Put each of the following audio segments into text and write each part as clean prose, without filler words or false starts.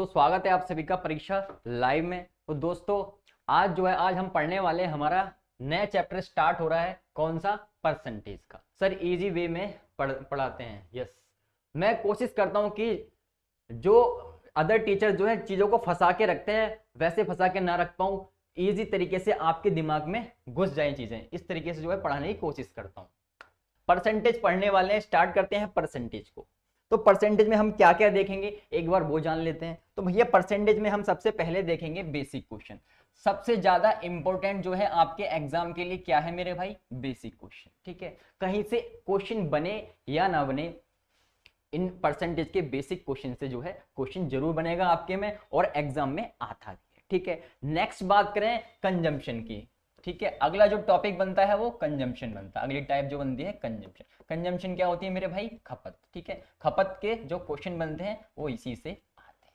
तो स्वागत है आप सभी का परीक्षा लाइव में। तो दोस्तों आज हम पढ़ने वाले हमारा नया चैप्टर स्टार्ट हो रहा है। कौन सा? परसेंटेज का। सर इजी वे में पढ़ाते हैं। यस, मैं कोशिश करता हूं कि जो अदर टीचर जो है चीजों को फंसा के रखते हैं वैसे फंसा के ना रख पाऊं, इजी तरीके से आपके दिमाग में घुस जाए चीजें, इस तरीके से जो है पढ़ाने की कोशिश करता हूं। परसेंटेज पढ़ने वाले हैं, स्टार्ट करते हैं परसेंटेज को। तो परसेंटेज में हम क्या क्या देखेंगे एक बार वो जान लेते हैं। तो भैया परसेंटेज में हम सबसे पहले देखेंगे बेसिक क्वेश्चन। सबसे ज्यादा इंपॉर्टेंट जो है आपके एग्जाम के लिए क्या है मेरे भाई? Basic question. ठीक है, कहीं से क्वेश्चन बने या ना बने, इन परसेंटेज के बेसिक क्वेश्चन से जो है क्वेश्चन जरूर बनेगा आपके में और एग्जाम में आता भी है। ठीक है, नेक्स्ट बात करें कंजम्पशन की। ठीक है, अगला जो टॉपिक बनता है वो कंजम्पशन बनता है। अगली टाइप जो बनती है कंजम्पशन। कंजम्पशन क्या होती है मेरे भाई? खपत। ठीक है, खपत के जो क्वेश्चन बनते हैं वो इसी से आते हैं।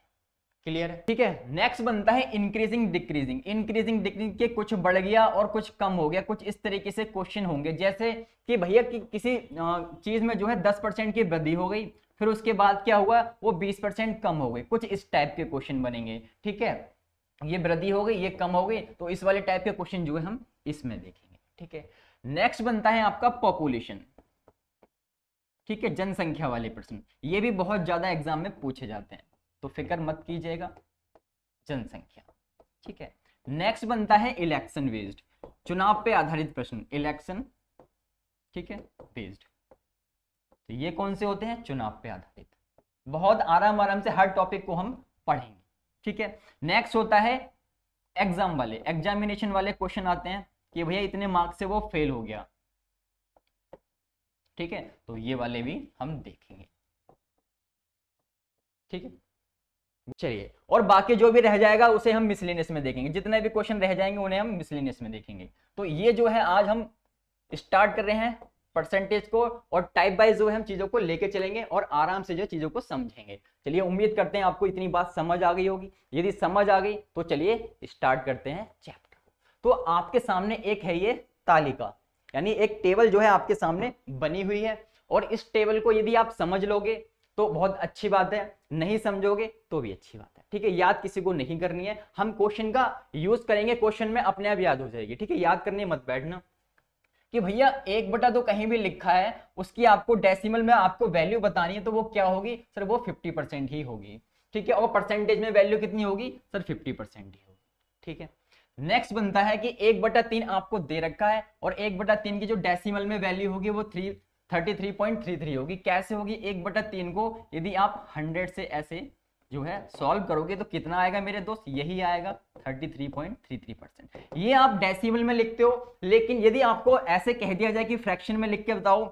क्लियर है? ठीक है, नेक्स्ट बनता है इंक्रीजिंग डिक्रीजिंग। इंक्रीजिंग डिक्रीजिंग के कुछ बढ़ गया और कुछ कम हो गया, कुछ इस तरीके से क्वेश्चन होंगे। जैसे कि भैया कि किसी चीज में जो है 10% की वृद्धि हो गई, फिर उसके बाद क्या हुआ, वो 20% कम हो गई, कुछ इस टाइप के क्वेश्चन बनेंगे। ठीक है, ये वृद्धि हो गई, ये कम हो गई, तो इस वाले टाइप के क्वेश्चन जो है हम इसमें देखेंगे। ठीक है, नेक्स्ट बनता है आपका पॉपुलेशन। ठीक है, जनसंख्या वाले प्रश्न, ये भी बहुत ज्यादा एग्जाम में पूछे जाते हैं, तो फिक्र मत कीजिएगा, जनसंख्या। ठीक है, नेक्स्ट बनता है इलेक्शन बेस्ड, चुनाव पे आधारित प्रश्न, इलेक्शन। ठीक है, बेस्ड, तो ये कौन से होते हैं? चुनाव पे आधारित। बहुत आराम से हर टॉपिक को हम पढ़ेंगे। ठीक है, नेक्स्ट होता है एग्जाम वाले, एग्जामिनेशन वाले क्वेश्चन आते हैं कि भैया इतने मार्क्स से वो फेल हो गया। ठीक है, तो ये वाले भी हम देखेंगे। ठीक है, चलिए, और बाकी जो भी रह जाएगा उसे हम मिसलेनियस में देखेंगे। जितने भी क्वेश्चन रह जाएंगे उन्हें हम मिसलेनियस में देखेंगे। तो ये जो है आज हम स्टार्ट कर रहे हैं परसेंटेज को, और टाइप वाइज जो है हम चीजों को लेके चलेंगे और आराम से जो चीजों को समझेंगे। चलिए, उम्मीद करते हैं आपको इतनी बात समझ आ गई होगी। यदि समझ आ गई तो चलिए स्टार्ट करते हैं चैप्टर। तो आपके सामने एक है ये तालिका, यानी एक टेबल जो है आपके सामने बनी हुई है, और इस टेबल को यदि आप समझ लोगे तो बहुत अच्छी बात है, नहीं समझोगे तो भी अच्छी बात है। ठीक है, याद किसी को नहीं करनी है, हम क्वेश्चन का यूज करेंगे, क्वेश्चन में अपने आप याद हो जाएगी। ठीक है, याद करने मत बैठना कि भैया 1/2 तो कहीं भी लिखा है, उसकी आपको डेसिमल में आपको वैल्यू बतानी है, तो वो क्या होगी सर? वो 50% ही होगी। ठीक है, और परसेंटेज में वैल्यू कितनी होगी सर? 50% ही होगी। ठीक है, नेक्स्ट बनता है कि 1/3 आपको दे रखा है, और 1/3 की जो डेसिमल में वैल्यू होगी वो 33.33 होगी। कैसे होगी? 1/3 को यदि आप 100 से ऐसे जो है सॉल्व करोगे तो कितना आएगा मेरे दोस्त? यही आएगा 33.33%। ये आप डेसिमल में लिखते हो, लेकिन यदि आपको ऐसे कह दिया जाए कि फ्रैक्शन में लिख के बताओ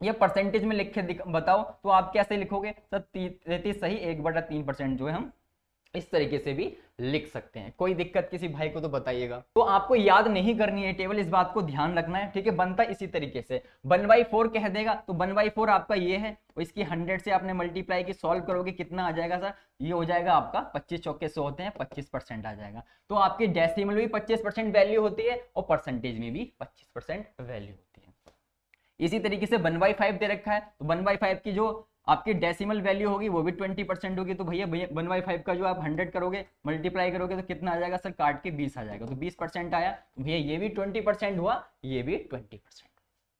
या परसेंटेज में लिख के बताओ, तो आप कैसे लिखोगे सर? 33 सही 1/3% जो है हम इस तरीके से भी लिख सकते हैं। कोई दिक्कत किसी भाई को तो बताइएगा। तो आपको याद नहीं करनी है टेबल, इस बात को ध्यान रखना है। ठीक है, बनता इसी तरीके से 1/4 कह देगा तो 1/4 आपका ये है, और इसकी 100 से आपने मल्टीप्लाई की, सॉल्व करोगे कितना आ जाएगा सर? ये हो जाएगा आपका 25 चौके 100 होते हैं, 25% आ जाएगा। तो आपकी डेसिमल में भी 25% वैल्यू होती है और परसेंटेज में भी 25% वैल्यू होती है। इसी तरीके से 1/5 दे रखा है, तो 1/5 की जो आपकी डेसिमल वैल्यू होगी वो भी 20% होगी। तो भैया 1/5 का जो आप 100 करोगे, मल्टीप्लाई करोगे तो कितना आ जाएगा सर? काट के 20 आ जाएगा, तो 20% आया। तो भैया ये भी 20% हुआ, ये भी 20%।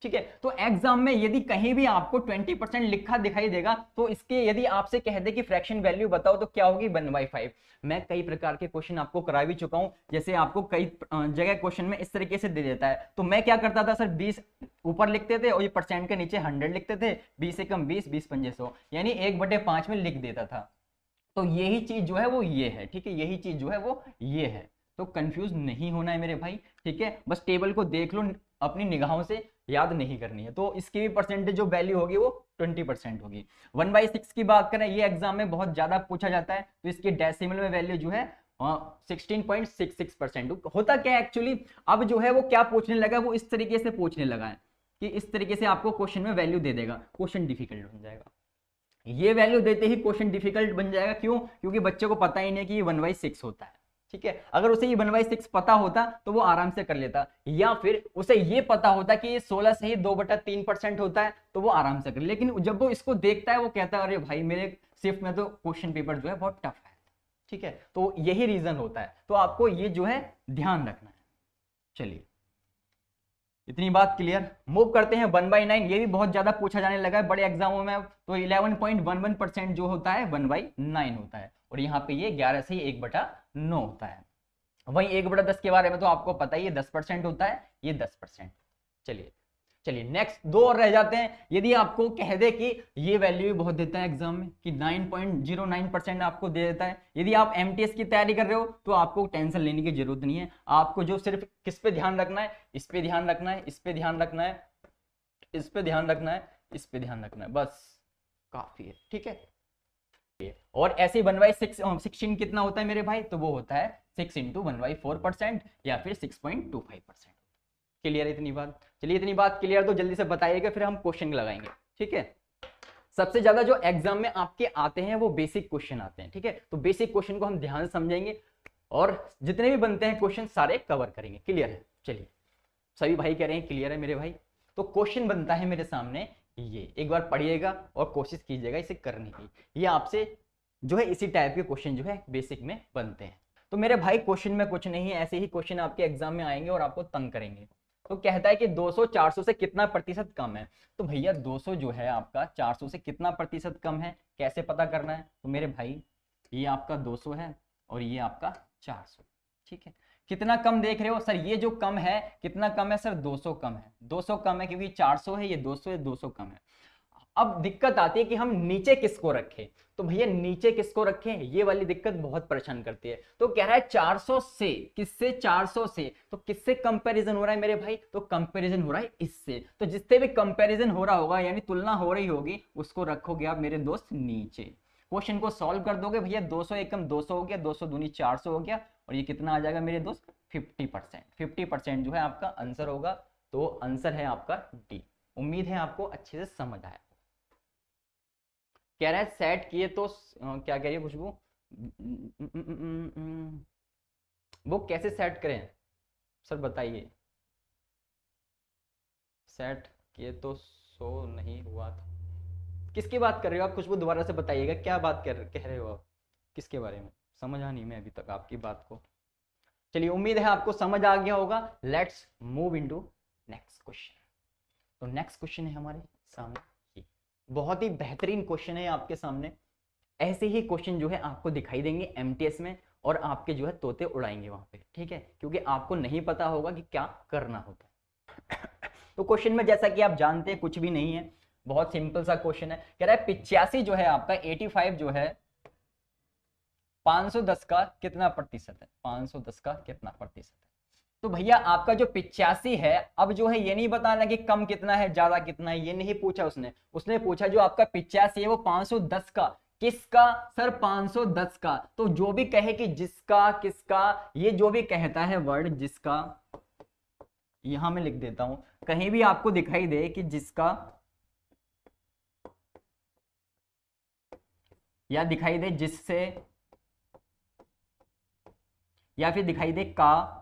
ठीक है, तो एग्जाम में यदि कहीं भी आपको 20% लिखा दिखाई देगा, तो इसके यदि आपसे कह दे कि फ्रैक्शन वैल्यू बताओ, तो क्या होगी? 1/5। मैं कई प्रकार के क्वेश्चन आपको करा भी चुका हूं, जैसे आपको कई जगह क्वेश्चन में इस तरीके से दे देता है, तो मैं क्या करता था सर? 20 ऊपर लिखते थे और ये परसेंट के नीचे 100 लिखते थे, 20 से कम 20, 20 पंजे 100, यानी 1/5 में लिख देता था। तो यही चीज जो है वो ये है। ठीक है, यही चीज जो है वो ये है। तो कंफ्यूज नहीं होना है मेरे भाई। ठीक है, बस टेबल को देख लो अपनी निगाहों से, याद नहीं करनी है। तो इसकी भी परसेंटेज जो वैल्यू होगी वो 20% होगी। 1/6 की बात करें, ये एग्जाम में बहुत ज्यादा पूछा जाता है, तो इसकी डेसिमल में वैल्यू जो है 16.66% होता क्या है एक्चुअली? अब जो है वो क्या पूछने लगा, वो इस तरीके से पूछने लगा है कि इस तरीके से आपको क्वेश्चन में वैल्यू दे देगा, क्वेश्चन डिफिकल्ट बन जाएगा। ये वैल्यू देते ही क्वेश्चन डिफिकल्ट बन जाएगा। क्यों? क्योंकि बच्चे को पता ही नहीं कि ये 1/6 होता है। ठीक है, अगर उसे ये 1/6 पता होता तो वो आराम से कर लेता, या फिर उसे ये पता होता कि ये 16 से ही 2/3% होता है तो वो आराम से कर, लेकिन जब वो इसको देखता है वो कहता है अरे भाई मेरे शिफ्ट में तो क्वेश्चन पेपर जो है बहुत टफ है। ठीक है, तो यही रीजन होता है, तो आपको ये जो है ध्यान रखना है। चलिए इतनी बात क्लियर। मूव करते हैं 1/9, ये भी बहुत ज्यादा पूछा जाने लगा है बड़े एग्जामों में। तो 11.11% जो होता है 1/9 होता है, और यहाँ पे ये 11 से 1/9 होता है। वही 1/10 के बारे में तो आपको पता ही है 10% होता है, ये 10%। चलिए चलिए नेक्स्ट, दो और रह जाते हैं। यदि आपको कह दे कि ये वैल्यू भी बहुत देता है एग्जाम में कि 9.09% आपको दे देता है, यदि आप एमटीएस की तैयारी कर रहे हो तो आपको टेंशन लेने की जरूरत नहीं है। आपको जो सिर्फ किस पे ध्यान रखना है, इस पे ध्यान रखना है, इस पे ध्यान रखना है, इस पे ध्यान रखना है, इस पे ध्यान रखना है, बस काफी है। ठीक है, और ऐसे 1/16 कितना होता है मेरे भाई, तो वो होता है 6 × 1/4% या फिर 6.25%। क्लियर है इतनी बात? चलिए इतनी बात क्लियर तो जल्दी से बताइएगा, फिर हम क्वेश्चन लगाएंगे। ठीक है, सबसे ज्यादा जो एग्जाम में आपके आते हैं वो बेसिक क्वेश्चन आते हैं। ठीक है, तो बेसिक क्वेश्चन को हम ध्यान से समझेंगे और जितने भी बनते हैं क्वेश्चन सारे कवर करेंगे। क्लियर है? चलिए सभी भाई कह रहे हैं क्लियर है मेरे भाई। तो क्वेश्चन बनता है मेरे सामने, ये एक बार पढ़िएगा और कोशिश कीजिएगा इसे करने की। ये आपसे जो है इसी टाइप के क्वेश्चन जो है बेसिक में बनते हैं। तो मेरे भाई क्वेश्चन में कुछ नहीं है, ऐसे ही क्वेश्चन आपके एग्जाम में आएंगे और आपको तंग करेंगे। तो कहता है कि 200 400 से कितना प्रतिशत कम है। तो भैया 200 जो है आपका 400 से कितना प्रतिशत कम है, कैसे पता करना है? तो मेरे भाई ये आपका 200 है और ये आपका 400। ठीक है, कितना कम देख रहे हो सर? ये जो कम है कितना कम है सर? 200 कम है। 200 कम है क्योंकि 400 है, ये 200 है, 200 कम है। अब दिक्कत आती है कि हम नीचे किसको रखें। तो भैया नीचे किसको रखें, ये वाली दिक्कत बहुत परेशान करती है। तो कह रहा है 400 से, किससे? 400 से। तो किससे कंपैरिजन हो रहा है मेरे भाई? तो कंपैरिजन हो रहा है इससे। तो जिससे भी कंपैरिजन हो रहा होगा यानी तुलना हो रही होगी, उसको रखोगे आप मेरे दोस्त नीचे। क्वेश्चन को सॉल्व कर दोगे भैया, 200 एकम 200 हो गया, 200 दूनी 400 हो गया, और ये कितना आ जाएगा मेरे दोस्त? 50%। 50% जो है आपका आंसर होगा। तो आंसर है आपका डी। उम्मीद है आपको अच्छे से समझ आया। कह रहा है सेट किए तो क्या कह रही है खुशबू? वो कैसे सेट करें सर बताइए? सेट किए तो शो नहीं हुआ था। किसकी बात कर रहे हो आप खुशबू? दोबारा से बताइएगा, क्या बात कह रहे हो आप? किसके बारे में? समझा नहीं मैं अभी तक आपकी बात को। चलिए उम्मीद है आपको समझ आ गया होगा। Let's move into next question. तो नेक्स्ट क्वेश्चन है हमारे सामने, बहुत ही बेहतरीन क्वेश्चन है आपके सामने। ऐसे ही क्वेश्चन जो है आपको दिखाई देंगे एमटीएस में, और आपके जो है तोते उड़ाएंगे वहां पे। ठीक है, क्योंकि आपको नहीं पता होगा कि क्या करना होता है। तो क्वेश्चन में जैसा कि आप जानते हैं कुछ भी नहीं है, बहुत सिंपल सा क्वेश्चन है। कह रहा है 85 जो है आपका 85 जो है 510 का कितना प्रतिशत है? 510 का कितना प्रतिशत है? तो भैया आपका जो 85 है, अब जो है ये नहीं बताना कि कम कितना है ज्यादा कितना है, ये नहीं पूछा उसने पूछा जो आपका 85 है वो 510 का किसका? सर 510 का। तो जो भी कहे कि जिसका, किसका, ये जो भी कहता है वर्ड जिसका, यहां मैं लिख देता हूं, कहीं भी आपको दिखाई दे कि जिसका, या दिखाई दे जिससे, या फिर दिखाई दे का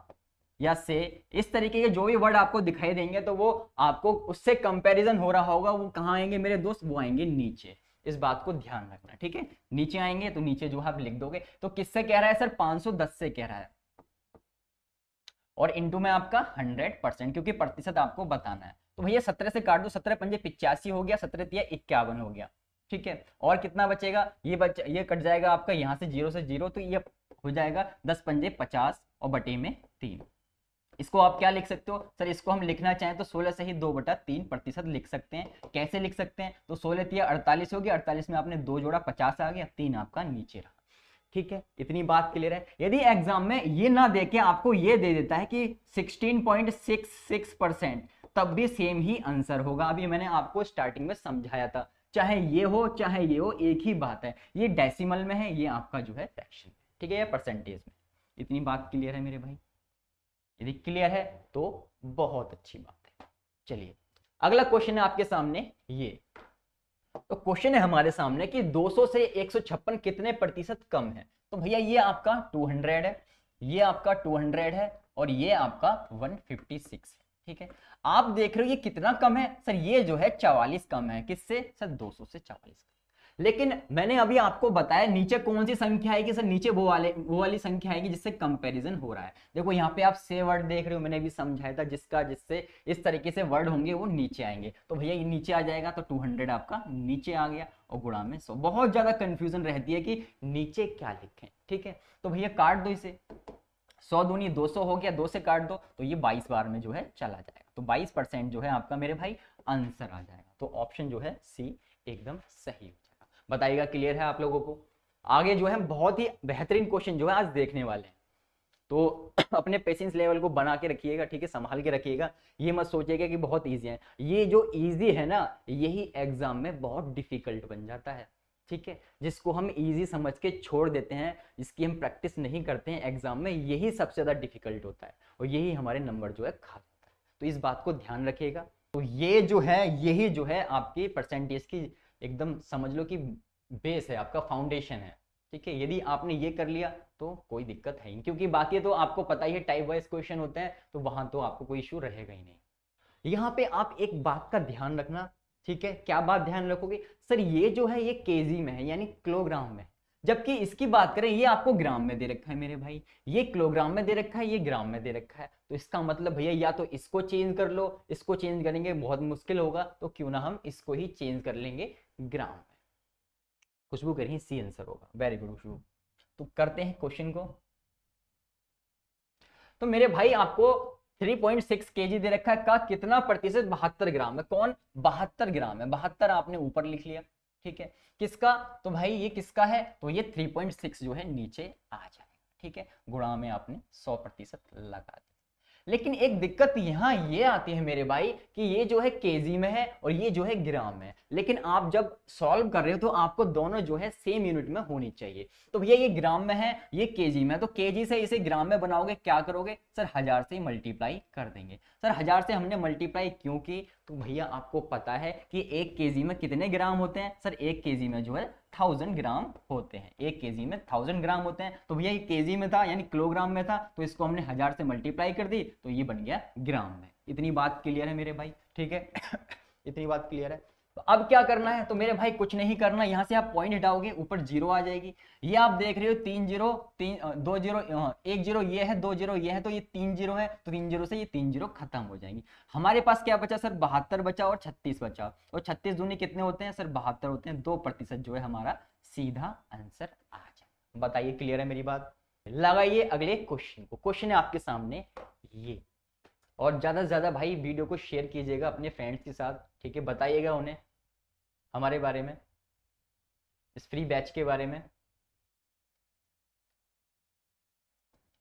या से, इस तरीके के जो भी वर्ड आपको दिखाई देंगे तो वो आपको उससे कंपैरिजन हो रहा होगा, वो कहाँ आएंगे मेरे दोस्त? वो आएंगे नीचे। इस बात को ध्यान रखना। ठीक है, नीचे आएंगे तो नीचे जो आप लिख दोगे। तो किससे कह रहा है सर? 510 से कह रहा है, और इंटू में आपका 100%, क्योंकि प्रतिशत आपको बताना है। तो भैया 17 से काट दो, 17 पंजे 85 हो गया, 17 तिया 51 हो गया। ठीक है, और कितना बचेगा? ये कट जाएगा आपका यहाँ से 0 से 0, तो ये हो जाएगा 10 पंजे 50 और बटे में 3। इसको आप क्या लिख सकते हो सर? इसको हम लिखना चाहें तो 16 से ही 2/3% लिख सकते हैं। कैसे लिख सकते हैं? तो 16 तिया 48 हो गया, 48 में आपने 2 जोड़ा 50 आ गया, 3 आपका नीचे रहा। ठीक है, इतनी बात क्लियर है। यदि एग्जाम में ये ना देके आपको ये दे देता है कि 16.66%, तब भी सेम ही आंसर होगा। अभी मैंने आपको स्टार्टिंग में समझाया था, चाहे ये हो चाहे ये हो, एक ही बात है। ये डेसिमल में है, ये आपका जो है फ्रैक्शन में। ठीक है, या परसेंटेज में। इतनी बात क्लियर है मेरे भाई? यदि क्लियर है तो बहुत अच्छी बात है। चलिए अगला क्वेश्चन है आपके सामने ये। तो क्वेश्चन है हमारे सामने कि 200 से 156 कितने प्रतिशत कम है? तो भैया ये आपका 200 है, ये आपका 200 है, और ये आपका 156 है। ठीक है, आप देख रहे हो ये कितना कम है सर? ये जो है 44 कम है। किससे सर? 200 से 44। लेकिन मैंने अभी आपको बताया नीचे कौन सी संख्या आएगी सर, नीचे वो वाली संख्या आएगी जिससे कंपैरिजन हो रहा है। देखो यहाँ पे आप से वर्ड देख रहे हो, मैंने भी समझाया था, जिससे इस तरीके से वर्ड होंगे वो नीचे आएंगे। तो भैया ये नीचे आ जाएगा, तो 200 आपका नीचे आ गया और गुणा में 100। बहुत ज्यादा कंफ्यूजन रहती है कि नीचे क्या लिखें, ठीक है। तो भैया काट दो इसे, 100 दूनी 200 हो गया, 2 से काट दो तो ये 22 बार में जो है चला जाएगा। तो 22% जो है आपका मेरे भाई आंसर आ जाएगा। तो ऑप्शन जो है सी एकदम सही हो जाएगा। बताइएगा क्लियर है आप लोगों को। आगे जो है बहुत ही बेहतरीन क्वेश्चन जो है आज देखने वाले हैं, तो अपने पेशेंस लेवल को बना के रखिएगा, ठीक है, संभाल के रखिएगा। ये मत सोचिएगा कि बहुत इजी है, ये जो इजी है ना यही एग्जाम में बहुत डिफिकल्ट बन जाता है, ठीक है। जिसको हम इजी समझ के छोड़ देते हैं, जिसकी हम प्रैक्टिस नहीं करते हैं एग्जाम में, यही सबसे ज्यादा डिफिकल्ट होता है और यही हमारे नंबर जो है खा जाता है। तो इस बात को ध्यान रखिएगा। तो ये जो है यही जो है आपकी परसेंटेज की एकदम समझ लो कि बेस है, आपका फाउंडेशन है, ठीक है। यदि आपने ये कर लिया तो कोई दिक्कत है ही, क्योंकि बाकी तो आपको पता ही है टाइप वाइज क्वेश्चन होते हैं, तो वहां तो आपको कोई इश्यू रहेगा ही नहीं। यहाँ पे आप एक बात का ध्यान रखना, ठीक है। क्या बात ध्यान रखोगे सर, ये जो है ये केजी में है यानी किलोग्राम में, जबकि इसकी बात करें ये आपको ग्राम में दे रखा है मेरे भाई, ये किलोग्राम में दे रखा है, ये ग्राम में दे रखा है। तो इसका मतलब भैया या तो इसको चेंज कर लो, इसको चेंज करेंगे बहुत मुश्किल होगा, तो क्यों ना हम इसको ही चेंज कर लेंगे ग्राम में। खुशबू करिए सी आंसर होगा। वेरी गुड खुशबू। तो करते हैं क्वेश्चन को। तो मेरे भाई आपको 3.6 केजी दे रखा है, का कितना प्रतिशत 72 ग्राम है। कौन 72 ग्राम है, 72 आपने ऊपर लिख लिया, ठीक है। किसका, तो भाई ये किसका है, तो ये 3.6 जो है नीचे आ जाएगा, ठीक है। गुणा में आपने 100% लगा दिया। लेकिन एक दिक्कत यहाँ ये आती है मेरे भाई कि ये जो है केजी में है और ये जो है ग्राम में है, लेकिन आप जब सॉल्व कर रहे हो तो आपको दोनों जो है सेम यूनिट में होनी चाहिए। तो भैया ये ग्राम में है, ये केजी में, तो केजी से इसे ग्राम में बनाओगे, क्या करोगे सर, 1000 से मल्टीप्लाई कर देंगे। सर 1000 से हमने मल्टीप्लाई क्यों की, तो भैया आपको पता है कि 1 केजी में कितने ग्राम होते हैं सर, 1 केजी में जो है 1000 ग्राम होते हैं, 1 केजी में 1000 ग्राम होते हैं। तो भैया ये केजी में था यानी किलोग्राम में था, तो इसको हमने 1000 से मल्टीप्लाई कर दी, तो ये बन गया ग्राम में। इतनी बात क्लियर है मेरे भाई, ठीक है। इतनी बात क्लियर है। तो अब क्या करना है, तो मेरे भाई कुछ नहीं करना, यहाँ से आप पॉइंट हटाओगे ऊपर 0 आ जाएगी। ये आप देख रहे हो 3 0 3 2 0 1 0 ये है, 2 0 ये है, तो ये 3 0 है, तो 3 0 से ये 3 0 खत्म हो जाएंगी। हमारे पास क्या बचा सर, 72 बचा और 36 बचा, और 36 दूनी कितने होते हैं सर, 72 होते हैं। 2% जो है हमारा सीधा आंसर आ जाए। बताइए क्लियर है मेरी बात। लगाइए अगले क्वेश्चन को। क्वेश्चन है आपके सामने ये, और ज्यादा से ज्यादा भाई वीडियो को शेयर कीजिएगा अपने फ्रेंड्स के साथ, ठीक है। बताइएगा उन्हें हमारे बारे में, इस फ्री बैच के बारे में।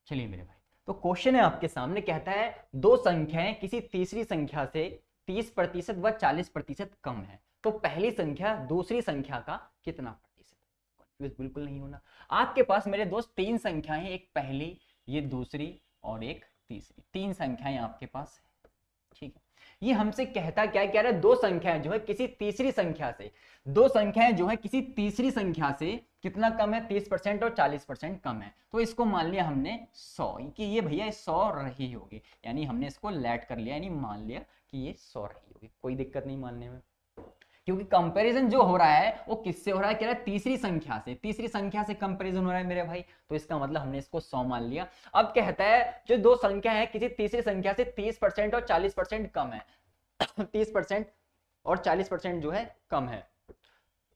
चलिए मेरे भाई, तो क्वेश्चन है आपके सामने, कहता है दो संख्याएं किसी तीसरी संख्या से 30% व 40% कम है, तो पहली संख्या दूसरी संख्या का कितना प्रतिशत। कंफ्यूज बिल्कुल नहीं होना। आपके पास मेरे दोस्त 3 संख्याएं, एक पहली, ये दूसरी और एक तीसरी, 3 संख्याएं आपके पास है, ठीक है। ये हमसे कहता क्या कह रहा है, दो संख्याएं जो है किसी तीसरी संख्या से, दो संख्याएं जो है किसी तीसरी संख्या से कितना कम है, 30% और 40% कम है। तो इसको मान लिया हमने 100 कि ये भैया 100 रही होगी, यानी हमने इसको लेट कर लिया, यानी मान लिया कि ये 100 रही होगी। कोई दिक्कत नहीं मानने में, क्योंकि कंपैरिजन जो हो रहा है वो किससे हो रहा है, कह रहा है तीसरी संख्या से, तीसरी संख्या से कंपैरिजन हो रहा है मेरे भाई। तो इसका मतलब हमने इसको 100 मान लिया। अब कहता है जो दो संख्या है किसी तीसरी संख्या से 30% और 40% कम है, 30% और 40% जो है कम है।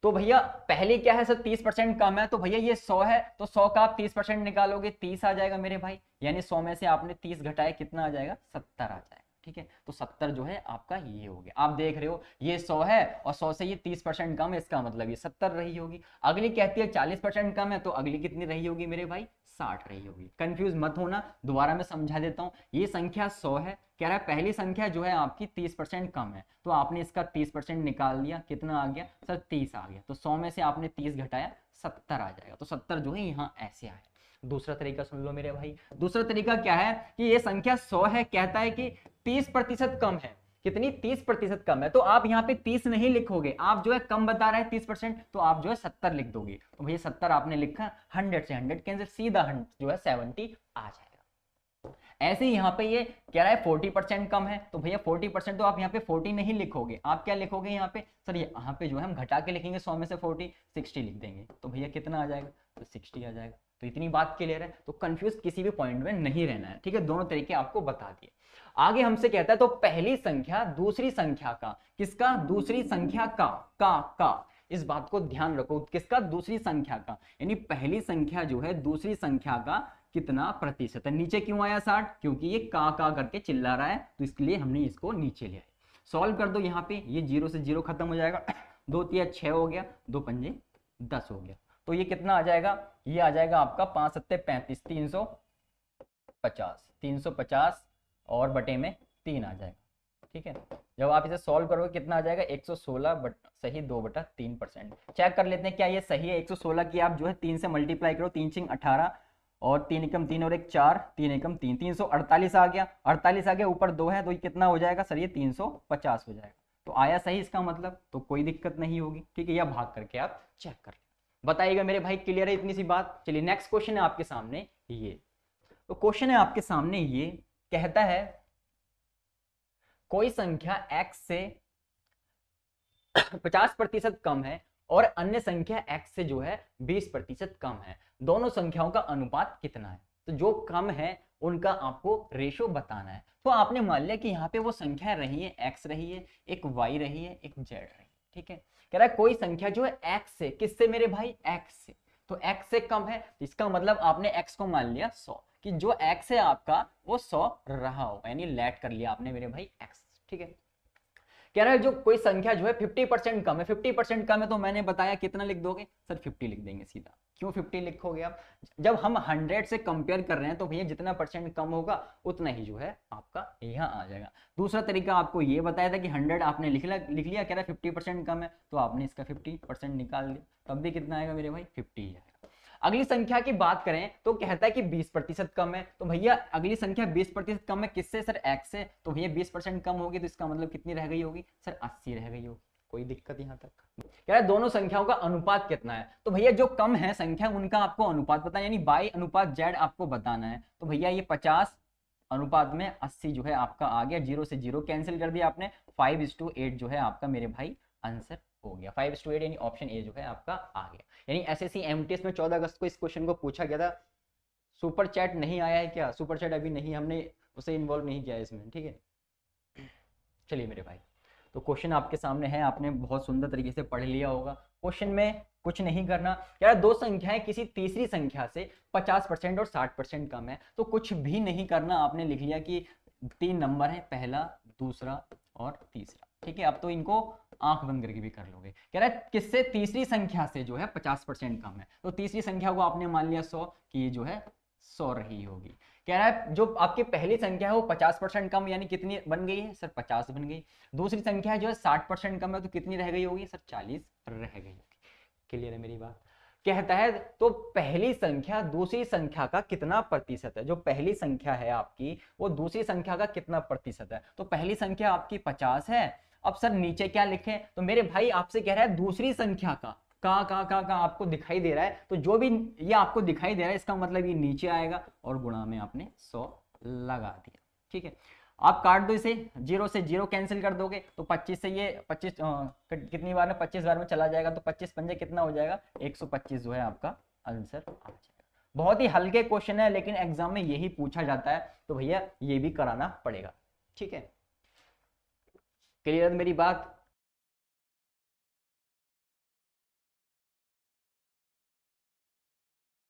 तो भैया पहले क्या है सर, 30% कम है, तो भैया ये 100 है, तो 100 का आप 30% निकालोगे, 30 आ जाएगा मेरे भाई, यानी 100 में से आपने 30 घटाया, कितना आ जाएगा, 70 आ जाएगा, ठीक है। तो 70 जो है आपका ये हो गया। आप देख रहे हो ये 100 है और 100 से ये 30% कम है, इसका मतलब ये 70 रही होगी। अगली कहती है 40% कम है, तो अगली कितनी रही होगी मेरे भाई, 60 रही होगी। कंफ्यूज मत होना, दोबारा मैं समझा देता हूँ। ये संख्या 100 है, कह रहा है पहली संख्या जो है आपकी 30% कम है, तो आपने इसका 30% निकाल दिया, कितना आ गया सर, 30 आ गया। तो 100 में से आपने 30 घटाया, 70 आ जाएगा। तो 70 जो है यहाँ ऐसे आया। दूसरा तरीका सुन लो मेरे भाई। दूसरा तरीका क्या है कि ये संख्या 100 है, कहता है कि 30% कम है, कितनी, 30% कम है। तो आप यहाँ पे 30 नहीं लिखोगे, आप जो है कम बता रहे हैं 30%, तो आप जो है 70 लिख दोगे। तो भैया 70 आपने लिखा, 100 से 100 कैंसिल, सीधा जो है 70 आ जाएगा। ऐसे ही यहाँ पे ये कह रहा है 40% कम है, तो भैया 40% तो आप यहाँ पे 40 नहीं लिखोगे, आप क्या लिखोगे यहाँ पे, सर यहाँ पे जो है हम घटा के लिखेंगे 100 में से 40, 60 लिख देंगे, तो भैया कितना आ जाएगा, तो 60 आ जाएगा। तो इतनी बात क्लियर है, तो कंफ्यूज किसी भी पॉइंट में नहीं रहना है, ठीक है, दोनों तरीके आपको बता दिए। आगे हमसे कहता है तो पहली संख्या दूसरी संख्या का, किसका, दूसरी संख्या का इस बात को ध्यान रखो, किसका, दूसरी संख्या का, यानी पहली संख्या जो है दूसरी संख्या का कितना प्रतिशत है। नीचे क्यों आया 60, क्योंकि ये का करके चिल्ला रहा है, तो इसके लिए हमने इसको नीचे लिया है। सॉल्व कर दो, यहाँ पे ये 0 से 0 खत्म हो जाएगा, 2 तिया 6 हो गया, 2 पंजे 10 हो गया, तो ये कितना आ जाएगा, ये आ जाएगा आपका 5 सत्ते 35, 350 और बटे में 3 आ जाएगा, ठीक है। जब आप इसे सॉल्व करोगे कितना आ जाएगा, 116 सही 2/3%। चेक कर लेते हैं क्या ये सही है। 116 की आप जो है 3 से मल्टीप्लाई करो, 3 6 18 और 3 एकम 3 और 1 4, 3 एकम 3, 348 आ गया, 48 आ गया, ऊपर 2 है तो ये कितना हो जाएगा सर, ये 350 हो जाएगा। तो आया सही इसका मतलब, तो कोई दिक्कत नहीं होगी, ठीक है। या भाग करके आप चेक कर लें, बताइएगा मेरे भाई क्लियर है इतनी सी बात। चलिए नेक्स्ट क्वेश्चन है आपके सामने ये, तो क्वेश्चन है आपके सामने ये कहता है कोई संख्या x से 50% कम है और अन्य संख्या x से जो है 20% कम है, दोनों संख्याओं का अनुपात कितना है। तो जो कम है उनका आपको रेशो बताना है। तो आपने मान लिया कि यहाँ पे वो संख्या रही है, x रही है, एक y रही है, एक z रही है, ठीक है। कह रहा है कोई संख्या जो है x से, किससे मेरे भाई, x से, तो x से कम है, इसका मतलब आपने x को मान लिया 100, कि जो x है आपका वो 100 रहा हो, यानी लेट कर लिया आपने मेरे भाई x, ठीक है। कह रहा है जो कोई संख्या जो है 50% कम है, 50% कम है तो मैंने बताया कितना लिख दोगे सर, 50 लिख देंगे सीधा। क्यों 50 लिखोगे आप, जब हम 100 से कंपेयर कर रहे हैं तो भैया जितना परसेंट कम होगा उतना ही जो है आपका यहाँ आ जाएगा। दूसरा तरीका आपको ये बताया था कि 100 आपने लिख लिया, कह रहा है 50% कम है तो आपने इसका 50% निकाल लिया, तब भी कितना आएगा मेरे भाई, 50 आएगा। अगली संख्या की बात करें तो कहता है कि 20% कम है, तो भैया अगली संख्या 20% कम है किससे सर, x से, तो भैया 20% कम होगी तो इसका मतलब कितनी रह गई होगी सर, 80 रह गई होगी। कोई दिक्कत यहाँ तक, कह रहा है दोनों संख्याओं का अनुपात कितना है, तो भैया जो कम है संख्या उनका आपको अनुपात बताना, यानी y अनुपात z आपको बताना है। तो भैया ये 50 अनुपात में 80 जो है आपका आ गया, 0 से 0 कैंसिल कर दिया आपने, 5:8 जो है आपका मेरे भाई आंसर हो गया, 5:8 यानी ऑप्शन ए जो है आपका आ गया। यानी एसएससी एमटीएस में 14 अगस्त को इस क्वेश्चन को पूछा गया था। सुपर चैट नहीं आया है क्या, सुपर चैट अभी नहीं, हमने उसे इन्वॉल्व नहीं किया इसमें, ठीक है। चलिए मेरे भाई, तो क्वेश्चन आपके सामने है, आपने बहुत सुंदर तरीके से पढ़ लिया होगा। क्वेश्चन में कुछ नहीं करना, यार दो संख्याएं किसी तीसरी संख्या से 50% और 60% कम है, तो कुछ भी नहीं करना, आपने लिख लिया कि 3 नंबर है, पहला, दूसरा और तीसरा, ठीक है। अब तो इनको आंख बंद करके भी कर लोगे। कह रहा है किससे, तीसरी संख्या से जो है 50% कम है, तो तीसरी संख्या को आपने मान लिया 100 कि ये जो है 100 रही होगी। कह रहा है जो आपकी पहली संख्या है वो 50% कम, यानी कितनी बन गई है सर, 50 बन गई। दूसरी संख्या जो है 60% कम है, तो कितनी रह गई होगी सर, 40 रह गई होगी। क्लियर है मेरी बात। कहता है तो पहली संख्या दूसरी संख्या का कितना प्रतिशत है, जो पहली संख्या है आपकी वो दूसरी संख्या का कितना प्रतिशत है। तो पहली संख्या आपकी 50 है, अब सर नीचे क्या लिखें, तो मेरे भाई आपसे कह रहा है दूसरी संख्या का आपको दिखाई दे रहा है, तो जो भी ये आपको दिखाई दे रहा है इसका मतलब ये नीचे आएगा और गुणा में आपने 100 लगा दिया, ठीक है। आप काट दो इसे, 0 से 0 कैंसिल कर दोगे तो 25 से ये 25 कितनी बार में 25 बार में चला जाएगा, तो 25 पंजे कितना हो जाएगा, 125 जो है आपका आंसर आ जाएगा। बहुत ही हल्के क्वेश्चन है लेकिन एग्जाम में यही पूछा जाता है, तो भैया ये भी कराना पड़ेगा, ठीक है। क्लियर है मेरी बात।